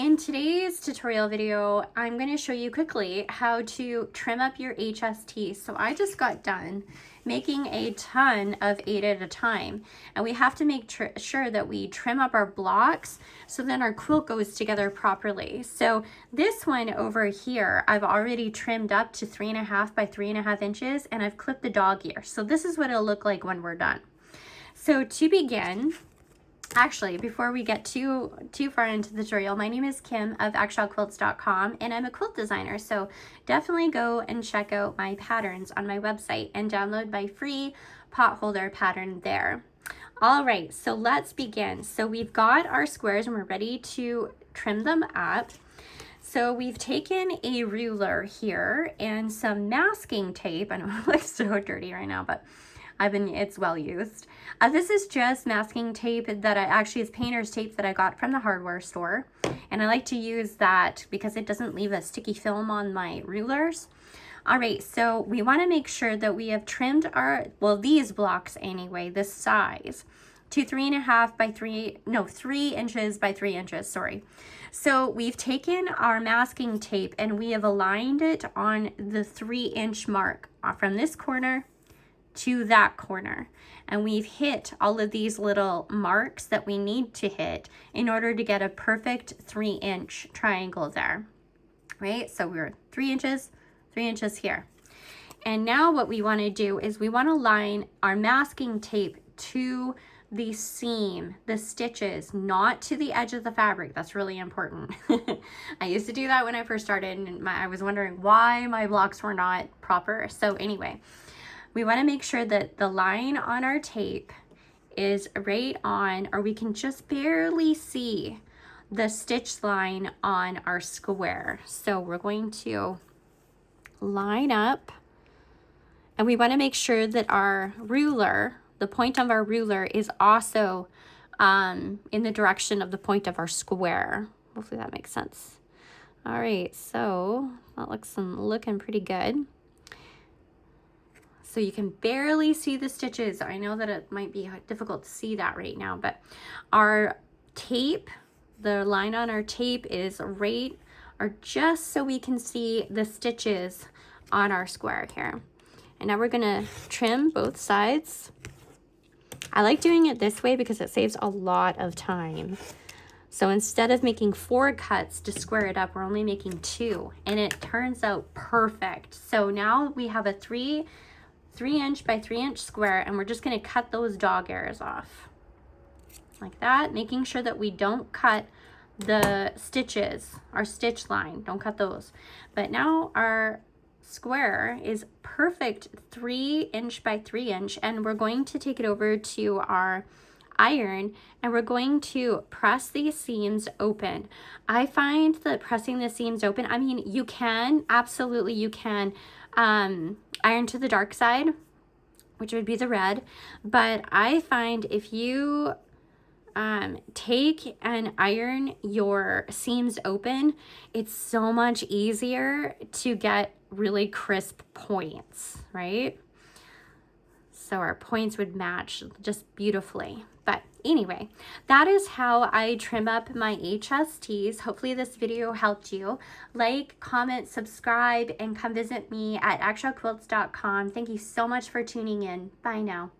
In today's tutorial video, I'm going to show you quickly how to trim up your HSTs. So I just got done making a ton of 8 at a time, and we have to make sure that we trim up our blocks so then our quilt goes together properly. So this one over here, I've already trimmed up to 3.5 by 3.5 inches, and I've clipped the dog ear. So this is what it'll look like when we're done. So to begin, actually, before we get too far into the tutorial, my name is Kim of quilts.com, and I'm a quilt designer. So definitely go and check out my patterns on my website and download my free pot holder pattern there. All right, so let's begin. So we've got our squares and we're ready to trim them up. So we've taken a ruler here and some masking tape. I know it looks so dirty right now, but it's well used. This is just masking tape that actually is painter's tape that I got from the hardware store. And I like to use that because it doesn't leave a sticky film on my rulers. All right, so we want to make sure that we have trimmed these blocks anyway, this size, to 3.5 by 3 inches by 3 inches, sorry. So we've taken our masking tape and we have aligned it on the 3-inch mark from this corner to that corner, and we've hit all of these little marks that we need to hit in order to get a perfect 3-inch triangle there, right? So we're 3 inches, 3 inches here. And now what we want to do is we want to line our masking tape to the seam, the stitches, not to the edge of the fabric. That's really important. I used to do that when I first started, and I was wondering why my blocks were not proper. So anyway, we want to make sure that the line on our tape is right on, or we can just barely see the stitch line on our square. So we're going to line up, and we want to make sure that our ruler, the point of our ruler, is also in the direction of the point of our square. Hopefully that makes sense. All right, so that looks looking pretty good. So you can barely see the stitches. I know that it might be difficult to see that right now, but our tape, the line on our tape is right, or just so we can see the stitches on our square here. And now we're gonna trim both sides. I like doing it this way because it saves a lot of time. So instead of making 4 cuts to square it up, we're only making 2, and it turns out perfect. So now we have a 3-inch by 3-inch square, and we're just going to cut those dog ears off like that, making sure that we don't cut the stitches, our stitch line, don't cut those. But now our square is perfect 3-inch by 3-inch, and we're going to take it over to our iron and we're going to press these seams open. I find that pressing the seams open, I mean, you can, absolutely you can iron to the dark side, which would be the red, but I find if you take and iron your seams open, it's so much easier to get really crisp points, right? So our points would match just beautifully. But anyway, that is how I trim up my HSTs. Hopefully this video helped you. Like, comment, subscribe, and come visit me at quilts.com. Thank you so much for tuning in. Bye now.